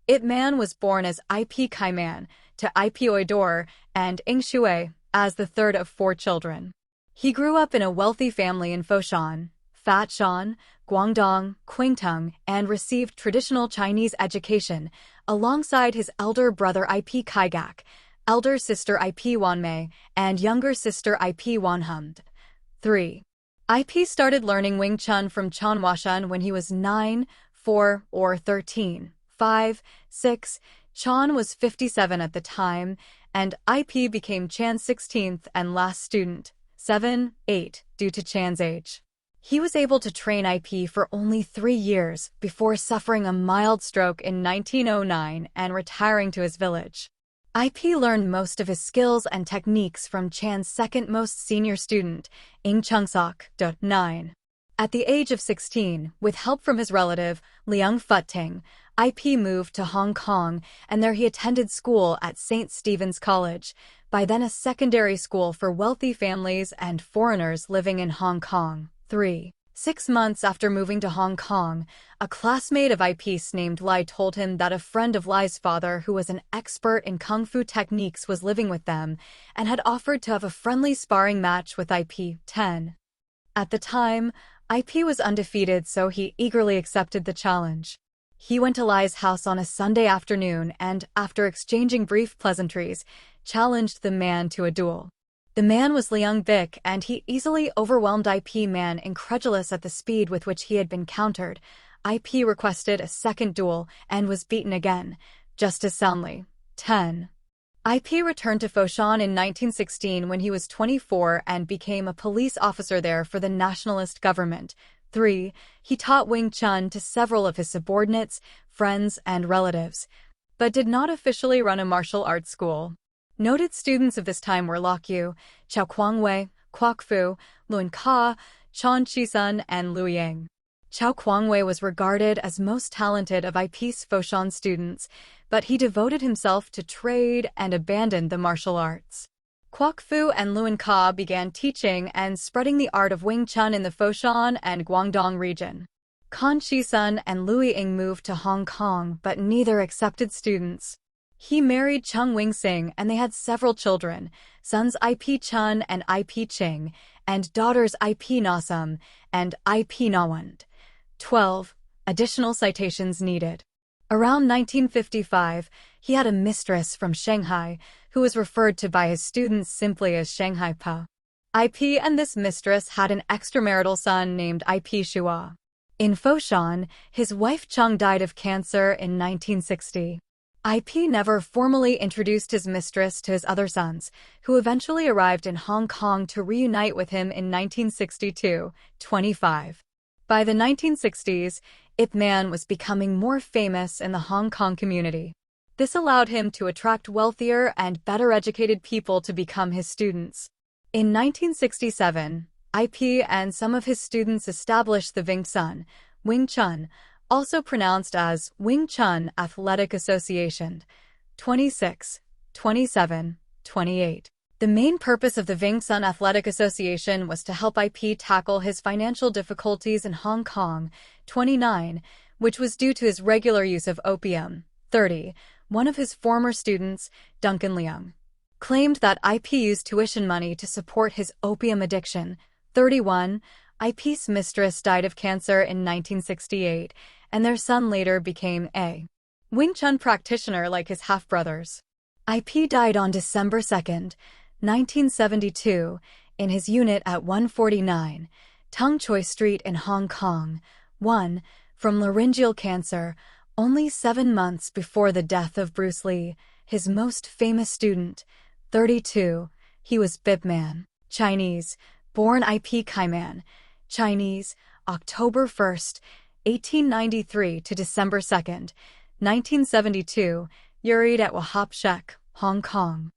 Yip Man was born as IP Kaiman to IP Oidor and Ing Shui as the third of four children. He grew up in a wealthy family in Foshan, Fatshan, Guangdong, Qingtung, and received traditional Chinese education alongside his elder brother IP Kaigak, elder sister IP Wanmei, and younger sister IP Wanhumd. 3. IP started learning Wing Chun from Chan Washan when he was 9, 4, or 13. 5, 6. Chan was 57 at the time, and IP became Chan's 16th and last student. 7, 8, due to Chan's age. He was able to train IP for only 3 years before suffering a mild stroke in 1909 and retiring to his village. IP learned most of his skills and techniques from Chan's second most senior student, Ing Chungsok, 9. At the age of 16, with help from his relative, Liang Futting, IP moved to Hong Kong, and there he attended school at St. Stephen's College, by then a secondary school for wealthy families and foreigners living in Hong Kong. 3. 6 months after moving to Hong Kong, a classmate of IP's named Lai told him that a friend of Lai's father who was an expert in kung fu techniques was living with them and had offered to have a friendly sparring match with IP. 10. At the time, IP was undefeated, so he eagerly accepted the challenge. He went to Lai's house on a Sunday afternoon and, after exchanging brief pleasantries, challenged the man to a duel. The man was Liang Vic, and he easily overwhelmed IP Man, incredulous at the speed with which he had been countered. IP requested a second duel and was beaten again, just as soundly. 10. IP returned to Foshan in 1916 when he was 24 and became a police officer there for the nationalist government. 3. He taught Wing Chun to several of his subordinates, friends, and relatives, but did not officially run a martial arts school. Noted students of this time were Lok Yu, Chao Kuangwei, Kwok Fu, Luan Ka, Chan Chisun, and Liu Ying. Chao Kuangwei was regarded as most talented of IP's Foshan students, but he devoted himself to trade and abandoned the martial arts. Kwok Fu and Luan Ka began teaching and spreading the art of Wing Chun in the Foshan and Guangdong region. Chan Chisun and Liu Ying moved to Hong Kong, but neither accepted students. He married Chung Wing Sing, and they had several children, sons IP Chun and IP Ching, and daughters IP Nasum and IP Nawand. 12. Additional citations needed. Around 1955, he had a mistress from Shanghai, who was referred to by his students simply as Shanghai Pa. IP and this mistress had an extramarital son named IP Shua. In Foshan, his wife Chung died of cancer in 1960. IP never formally introduced his mistress to his other sons, who eventually arrived in Hong Kong to reunite with him in 1962. 25. By the 1960s, Yip Man was becoming more famous in the Hong Kong community. This allowed him to attract wealthier and better educated people to become his students. In 1967, IP and some of his students established the Wing Chun, also pronounced as Wing Chun Athletic Association. 26, 27, 28. The main purpose of the Wing Chun Athletic Association was to help IP tackle his financial difficulties in Hong Kong. 29, which was due to his regular use of opium. 30. One of his former students, Duncan Leung, claimed that IP used tuition money to support his opium addiction. 31. IP's mistress died of cancer in 1968, and their son later became a Wing Chun practitioner like his half-brothers. IP died on December 2, 1972, in his unit at 149, Tung Choi Street in Hong Kong. 1. From laryngeal cancer, only 7 months before the death of Bruce Lee, his most famous student. 32. He was Yip Man, Chinese, born IP Kaiman, Chinese, October 1, 1893 to December 2, 1972, buried at Wahap Shek, Hong Kong.